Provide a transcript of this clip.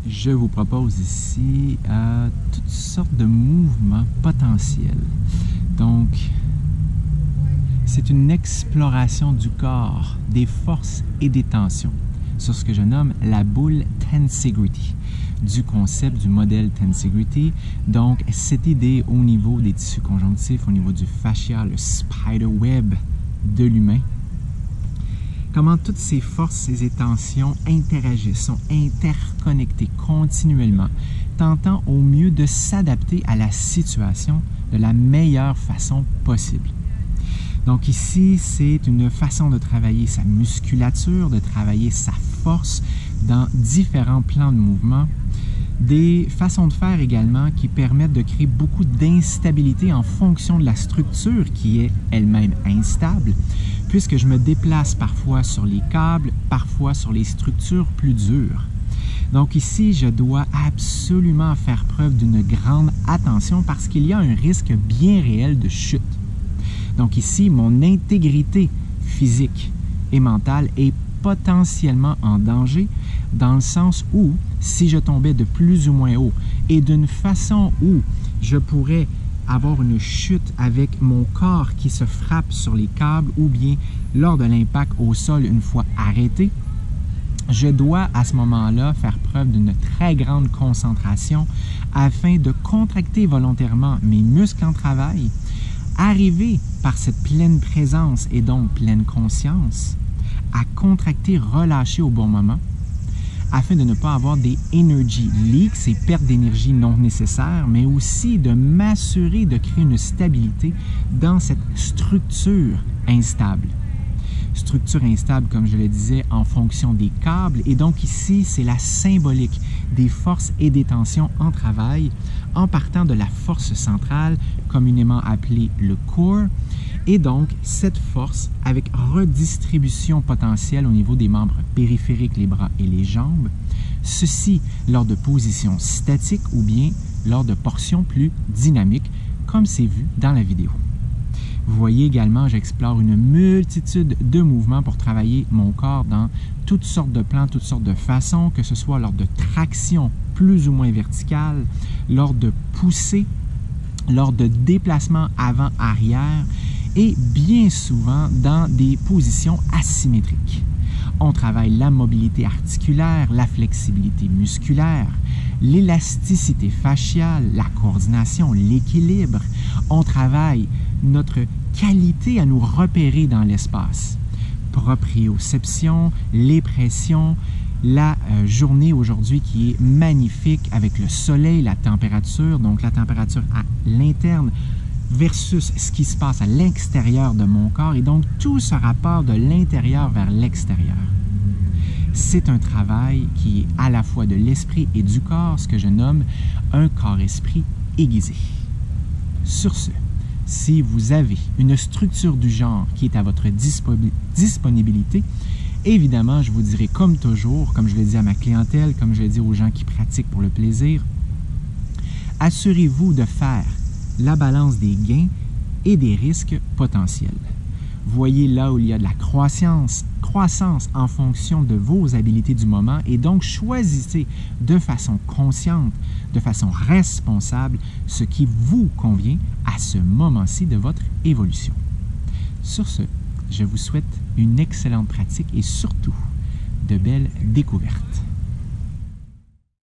je vous propose ici toutes sortes de mouvements potentiels. Donc, c'est une exploration du corps, des forces et des tensions, sur ce que je nomme la boule Tensegrity, du concept du modèle Tensegrity. Donc, cette idée au niveau des tissus conjonctifs, au niveau du fascia, le spider web de l'humain, comment toutes ces forces et ces tensions interagissent, sont interconnectées continuellement, tentant au mieux de s'adapter à la situation de la meilleure façon possible. Donc ici, c'est une façon de travailler sa musculature, de travailler sa force dans différents plans de mouvement, des façons de faire également qui permettent de créer beaucoup d'instabilité en fonction de la structure qui est elle-même instable, puisque je me déplace parfois sur les câbles, parfois sur les structures plus dures. Donc ici, je dois absolument faire preuve d'une grande attention parce qu'il y a un risque bien réel de chute. Donc ici, mon intégrité physique et mentale est potentiellement en danger dans le sens où, si je tombais de plus ou moins haut et d'une façon où je pourrais avoir une chute avec mon corps qui se frappe sur les câbles ou bien lors de l'impact au sol une fois arrêté, je dois à ce moment-là faire preuve d'une très grande concentration afin de contracter volontairement mes muscles en travail, arriver par cette pleine présence et donc pleine conscience à contracter, relâcher au bon moment afin de ne pas avoir des energy leaks, ces pertes d'énergie non nécessaires, mais aussi de m'assurer de créer une stabilité dans cette structure instable. Structure instable, comme je le disais, en fonction des câbles. Et donc ici, c'est la symbolique des forces et des tensions en travail, en partant de la force centrale, communément appelée le core, et donc cette force avec redistribution potentielle au niveau des membres périphériques, les bras et les jambes, ceci lors de positions statiques ou bien lors de portions plus dynamiques, comme c'est vu dans la vidéo. Vous voyez également, j'explore une multitude de mouvements pour travailler mon corps dans toutes sortes de plans, toutes sortes de façons, que ce soit lors de traction plus ou moins verticale, lors de poussée, lors de déplacement avant-arrière et bien souvent dans des positions asymétriques. On travaille la mobilité articulaire, la flexibilité musculaire, l'élasticité fasciale, la coordination, l'équilibre. On travaille notre qualité à nous repérer dans l'espace. Proprioception, les pressions, la journée aujourd'hui qui est magnifique avec le soleil, la température, donc la température à l'interne versus ce qui se passe à l'extérieur de mon corps et donc tout ce rapport de l'intérieur vers l'extérieur. C'est un travail qui est à la fois de l'esprit et du corps, ce que je nomme un corps-esprit aiguisé. Sur ce, si vous avez une structure du genre qui est à votre disponibilité, évidemment, je vous dirai comme toujours, comme je l'ai dit à ma clientèle, comme je l'ai dit aux gens qui pratiquent pour le plaisir, assurez-vous de faire la balance des gains et des risques potentiels. Voyez là où il y a de la croissance en fonction de vos habiletés du moment et donc choisissez de façon consciente, de façon responsable, ce qui vous convient à ce moment-ci de votre évolution. Sur ce, je vous souhaite une excellente pratique et surtout de belles découvertes.